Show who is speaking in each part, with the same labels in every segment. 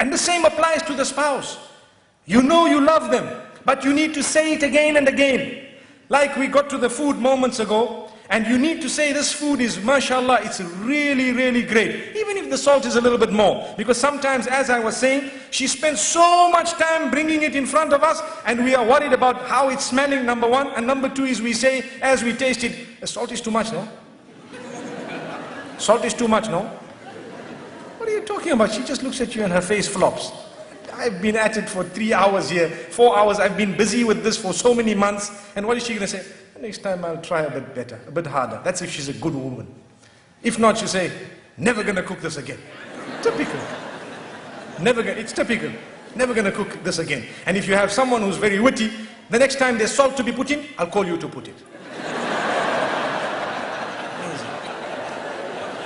Speaker 1: And the same applies to the spouse. You know you love them, but you need to say it again and again. Like we got to the food moments ago, and you need to say this food is, mashallah, it's really, really great. Even if the salt is a little bit more. Because sometimes, as I was saying, she spends so much time bringing it in front of us, and we are worried about how it's smelling, number one. And number two is we say, as we taste it, the salt is too much, no? Salt is too much, no? What are you talking about? She just looks at you and her face flops. I've been at it for 3 hours here, 4 hours. I've been busy with this for so many months. And what is she going to say? Next time I'll try a bit better, a bit harder. That's if she's a good woman. If not, she'll say, never going to cook this again. Typical. It's typical. Never going to cook this again. And if you have someone who's very witty, the next time there's salt to be put in, I'll call you to put it.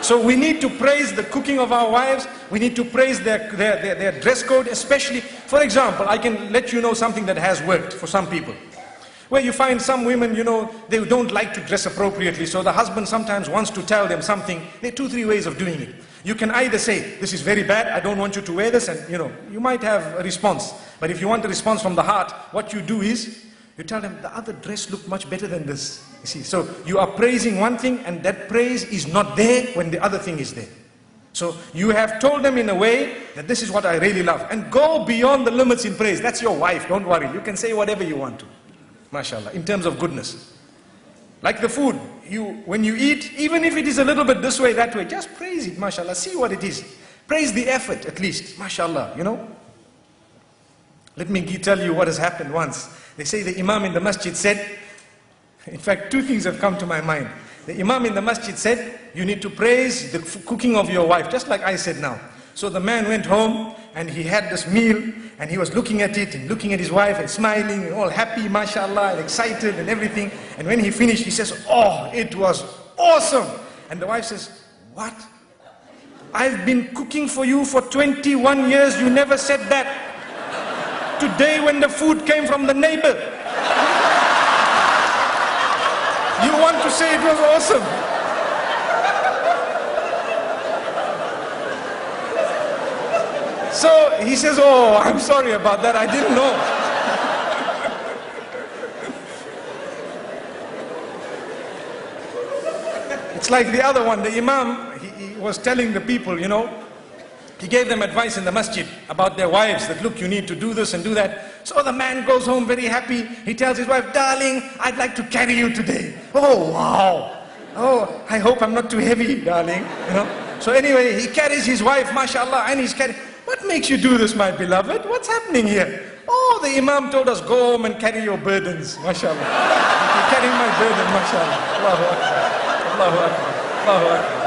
Speaker 1: So we need to praise the cooking of our wives. We need to praise their dress code, especially. For example, I can let you know something that has worked for some people. Where you find some women, you know, they don't like to dress appropriately, so the husband sometimes wants to tell them something. There are 2, 3 ways of doing it. You can either say, this is very bad, I don't want you to wear this, and you know, you might have a response. But if you want a response from the heart, what you do is, you tell them, the other dress looked much better than this. You see, so you are praising one thing, and that praise is not there when the other thing is there. So you have told them in a way that this is what I really love. And go beyond the limits in praise. That's your wife, don't worry. You can say whatever you want to. MashaAllah, in terms of goodness. Like the food, when you eat, even if it is a little bit this way, that way, just praise it, MashaAllah, see what it is. Praise the effort at least, MashaAllah, you know. Let me tell you what has happened once. They say the Imam in the masjid said, in fact 2 things have come to my mind. The Imam in the masjid said, you need to praise the cooking of your wife, just like I said now. So the man went home and he had this meal and he was looking at it and looking at his wife and smiling and all happy, mashallah, and excited and everything. And when he finished, he says, oh, it was awesome. And the wife says, what? I've been cooking for you for 21 years, you never said that. Today when the food came from the neighbor, you want to say it was awesome. So he says, oh, I'm sorry about that, I didn't know. It's like the other one, the Imam, he was telling the people, you know, he gave them advice in the masjid about their wives, that look, you need to do this and do that. So the man goes home very happy. He tells his wife, darling, I'd like to carry you today. Oh, wow. Oh, I hope I'm not too heavy, darling. You know. So anyway, he carries his wife, mashallah, and he's carrying. What makes you do this, my beloved? What's happening here? Oh, the Imam told us, go home and carry your burdens, mashallah. You're carrying my burden, mashallah. Allahu Akbar. Allahu Akbar. Allahu Akbar.